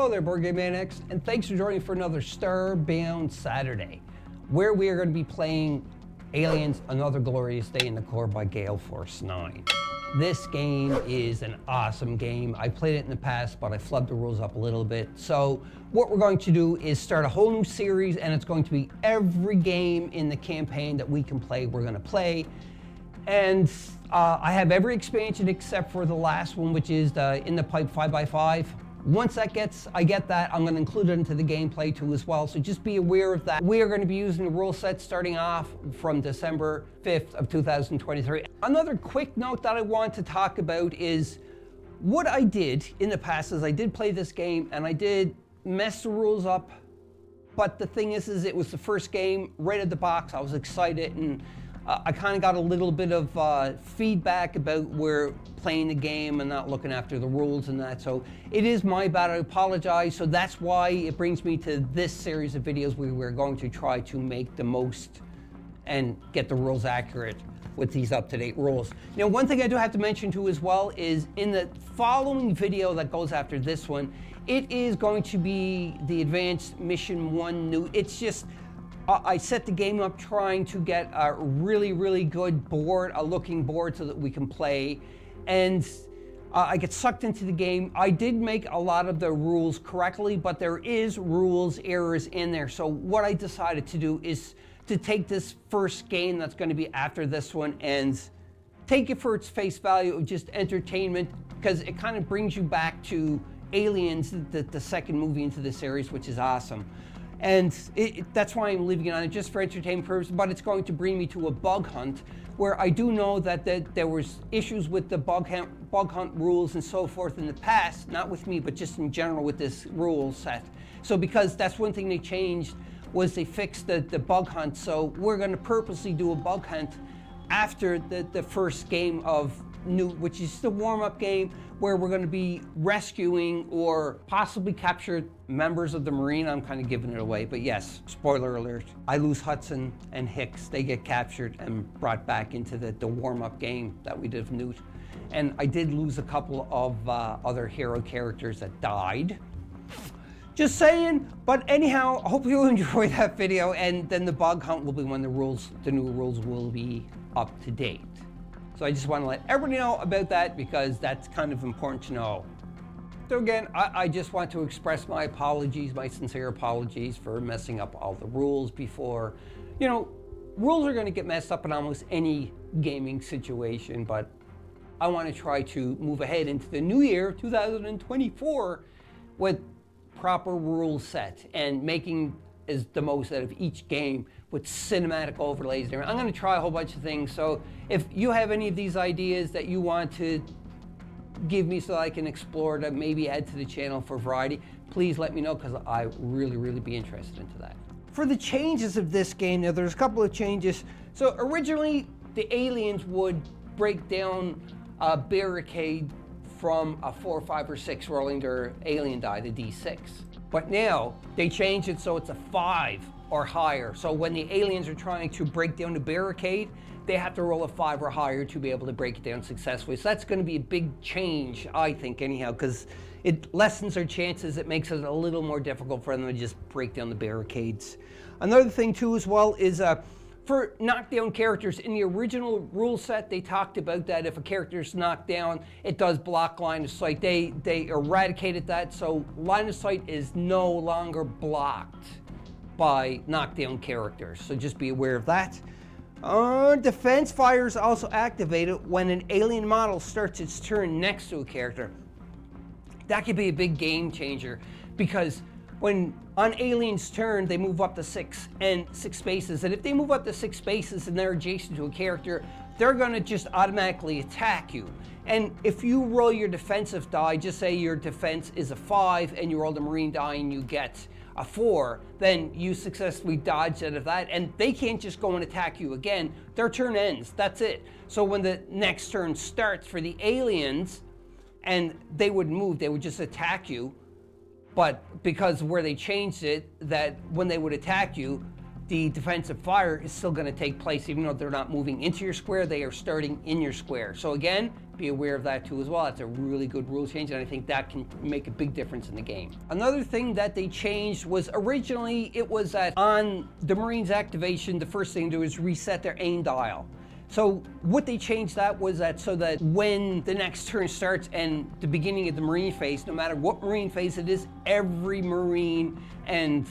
Hello there, Board Game Maniacs, and thanks for joining for another Starbound Saturday, where we are going to be playing Aliens: Another Glorious Day in the Corp by Gale Force 9. This game is an awesome game. I played it in the past, but I flubbed the rules up a little bit. So what we're going to do is start a whole new series, and it's going to be every game in the campaign that we can play, we're going to play. And I have every expansion except for the last one, which is the In the Pipe 5x5. Once I get that, I'm going to include it into the gameplay too as well. So just be aware of that. We are going to be using the rule set starting off from December 5th of 2023. Another quick note that I want to talk about is what I did in the past is I did play this game and I did mess the rules up. But the thing is it was the first game right at the box. I was excited, and I kind of got a little bit of feedback about where playing the game and not looking after the rules and that. So it is my bad, I apologize. So that's why it brings me to this series of videos where we're going to try to make the most and get the rules accurate with these up-to-date rules. Now, one thing I do have to mention too as well is in the following video that goes after this one, it is going to be the Advanced Mission 1 new. It's just, I set the game up trying to get a really, really good board, a looking board so that we can play. And I get sucked into the game. I did make a lot of the rules correctly, but there is rules errors in there. So what I decided to do is to take this first game that's going to be after this one and take it for its face value of just entertainment, because it kind of brings you back to Aliens, the second movie into the series, which is awesome. And that's why I'm leaving it on it, just for entertainment purposes, but it's going to bring me to a bug hunt, where I do know that there was issues with the bug hunt rules and so forth in the past, not with me, but just in general with this rule set. So because that's one thing they changed, was they fixed the bug hunt. So we're gonna purposely do a bug hunt after the first game of new, which is the warm-up game, where we're going to be rescuing or possibly capture members of the Marine. I'm kind of giving it away, but yes, spoiler alert. I lose Hudson and Hicks. They get captured and brought back into the warm-up game that we did with Newt. And I did lose a couple of other hero characters that died. Just saying. But anyhow, I hope you'll enjoy that video, and then the bug hunt will be when the new rules will be up to date. So I just want to let everybody know about that, because that's kind of important to know. So again, I just want to express my apologies, my sincere apologies for messing up all the rules before. You know, rules are going to get messed up in almost any gaming situation, but I want to try to move ahead into the new year, 2024, with proper rule set and making the most out of each game with cinematic overlays. I'm going to try a whole bunch of things. So if you have any of these ideas that you want to give me so I can explore to maybe add to the channel for variety, please let me know, because I really be interested into that. For the changes of this game, now there's a couple of changes. So originally the aliens would break down a barricade from a 4, 5, or 6 rolling their alien die, the D6. But now they changed it so it's a 5 or higher. So when the aliens are trying to break down the barricade, they have to roll a 5 or higher to be able to break it down successfully. So that's going to be a big change, I think, anyhow, because it lessens their chances. It makes it a little more difficult for them to just break down the barricades. Another thing too as well is for knockdown characters, in the original rule set, they talked about that if a character is knocked down, it does block line of sight. They eradicated that, so line of sight is no longer blocked by knockdown characters. So just be aware of that. Defense fire is also activated when an alien model starts its turn next to a character. That could be a big game changer, because when on alien's turn, they move up to 6 spaces. And if they move up to 6 spaces and they're adjacent to a character, they're gonna just automatically attack you. And if you roll your defensive die, just say your defense is a 5 and you roll the Marine die and you get a 4, then you successfully dodge out of that, and they can't just go and attack you again. Their turn ends, that's it. So when the next turn starts for the aliens, and they wouldn't move, they would just attack you. But because where they changed it, that when they would attack you, the defensive fire is still going to take place even though they're not moving into your square, they are starting in your square. So again, be aware of that too as well. That's a really good rule change, and I think that can make a big difference in the game. Another thing that they changed was originally it was that on the Marines activation, the first thing to do is reset their aim dial. So what they changed that was that so that when the next turn starts and the beginning of the Marine phase, no matter what Marine phase it is, every Marine and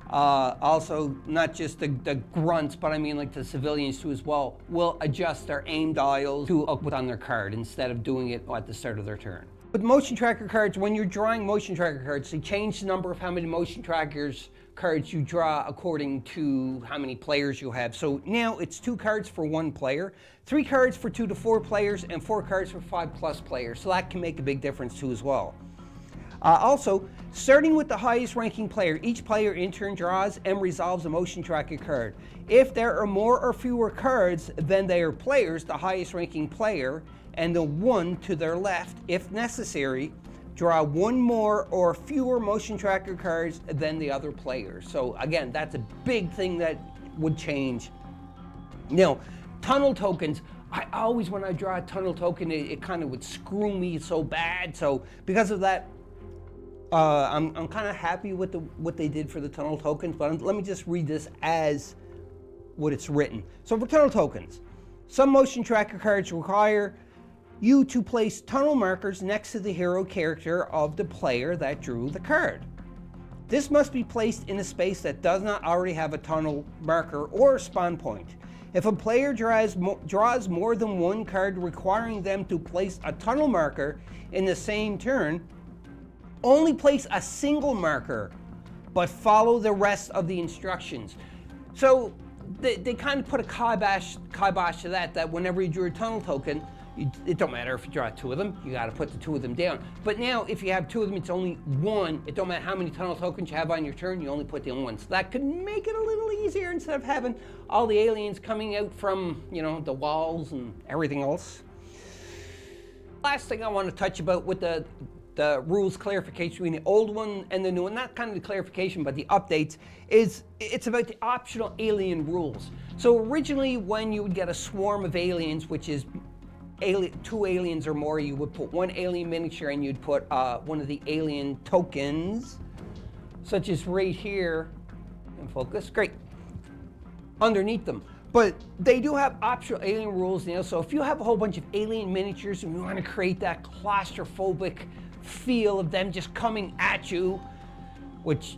also not just the grunts, but I mean like the civilians too as well, will adjust their aim dials to what's on their card instead of doing it at the start of their turn. With motion tracker cards, when you're drawing motion tracker cards, they change the number of how many motion trackers cards you draw according to how many players you have. So now it's 2 cards for 1 player, 3 cards for 2 to 4 players, and 4 cards for 5+ players. So that can make a big difference too as well. Also, starting with the highest ranking player, each player in turn draws and resolves a motion tracker card. If there are more or fewer cards than their players, the highest ranking player and the one to their left, if necessary, draw 1 more or fewer motion tracker cards than the other players. So again, that's a big thing that would change. Now, tunnel tokens, I always, when I draw a tunnel token, it kind of would screw me so bad. So because of that, I'm kind of happy with what they did for the tunnel tokens, but let me just read this as what it's written. So for tunnel tokens, some motion tracker cards require you to place tunnel markers next to the hero character of the player that drew the card. This must be placed in a space that does not already have a tunnel marker or spawn point. If a player draws more than 1 card requiring them to place a tunnel marker in the same turn, only place a single marker, but follow the rest of the instructions. So they kind of put a kibosh to that whenever you drew a tunnel token, it don't matter if you draw 2 of them, you got to put the 2 of them down. But now if you have 2 of them, it's only 1. It don't matter how many tunnel tokens you have on your turn, you only put down 1. So that could make it a little easier instead of having all the aliens coming out from, you know, the walls and everything else. Last thing I want to touch about with the rules clarification between the old one and the new one, not kind of the clarification, but the updates, is it's about the optional alien rules. So originally when you would get a swarm of aliens, which is 2 aliens or more, you would put 1 alien miniature and you'd put one of the alien tokens, such as right here, in focus, great, underneath them. But they do have optional alien rules now, so if you have a whole bunch of alien miniatures and you want to create that claustrophobic feel of them just coming at you, which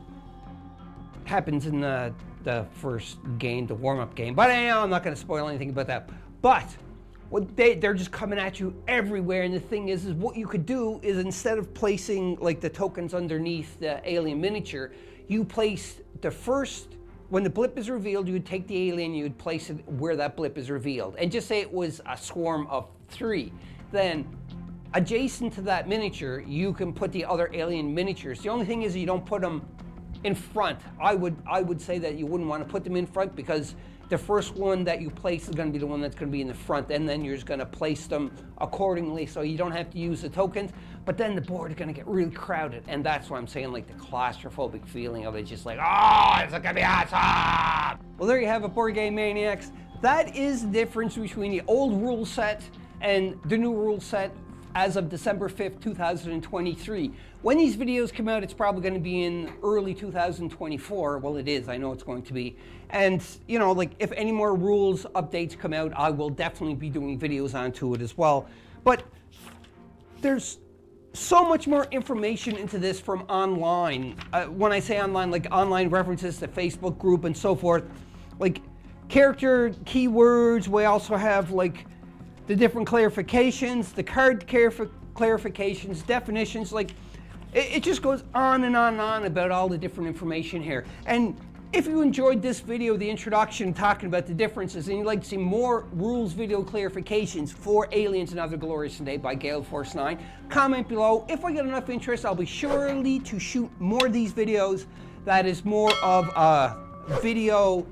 happens in the first game, the warm-up game, but I'm not going to spoil anything about that. But they're just coming at you everywhere, and the thing is what you could do is instead of placing like the tokens underneath the alien miniature, you place the first, when the blip is revealed, you would take the alien, you would place it where that blip is revealed, and just say it was a swarm of 3. Then adjacent to that miniature, you can put the other alien miniatures. The only thing is you don't put them in front. I would say that you wouldn't want to put them in front because the first one that you place is going to be the one that's going to be in the front, and then you're just going to place them accordingly so you don't have to use the tokens. But then the board is going to get really crowded, and that's why I'm saying like the claustrophobic feeling of it, just like, oh, it's going to be awesome. Well, there you have it, Board Game Maniacs. That is the difference between the old rule set and the new rule set as of December 5th, 2023. When these videos come out, it's probably going to be in early 2024. Well, it is. I know it's going to be. And, you know, like if any more rules updates come out, I will definitely be doing videos onto it as well. But there's so much more information into this from online. When I say online, like online references to Facebook group and so forth, like character keywords. We also have like the different clarifications, the card clarifications, definitions, like it just goes on and on and on about all the different information here. And if you enjoyed this video, the introduction talking about the differences, and you'd like to see more rules video clarifications for Aliens and Other Glorious Today by Gale Force 9, comment below. If I get enough interest, I'll be surely to shoot more of these videos that is more of a video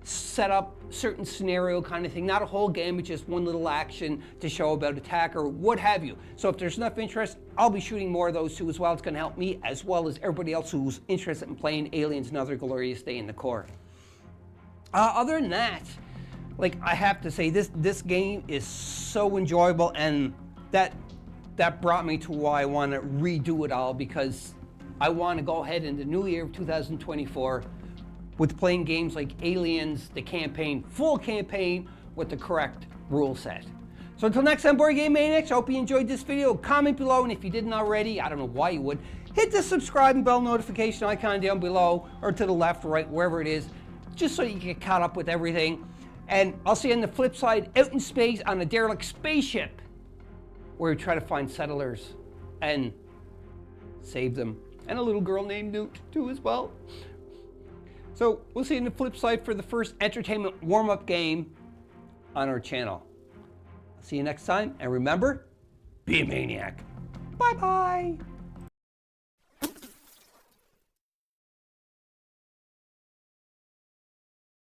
setup, certain scenario kind of thing, not a whole game, but just one little action to show about attack or what have you. So if there's enough interest, I'll be shooting more of those too as well. It's going to help me as well as everybody else who's interested in playing Aliens and Other Glorious Day in the Corp. Other than that, like I have to say, this game is so enjoyable, and that brought me to why I want to redo it all, because I want to go ahead in the new year of 2024 with playing games like Aliens, the campaign, full campaign with the correct rule set. So until next time, Board Game Maniacs, I hope you enjoyed this video. Comment below, and if you didn't already, I don't know why you would, hit the subscribe and bell notification icon down below, or to the left or right, wherever it is, just so you can get caught up with everything. And I'll see you on the flip side, out in space on a derelict spaceship, where we try to find settlers and save them. And a little girl named Newt, too, as well. So we'll see you on the flip side for the first entertainment warm-up game on our channel. See you next time, and remember, be a maniac. Bye-bye.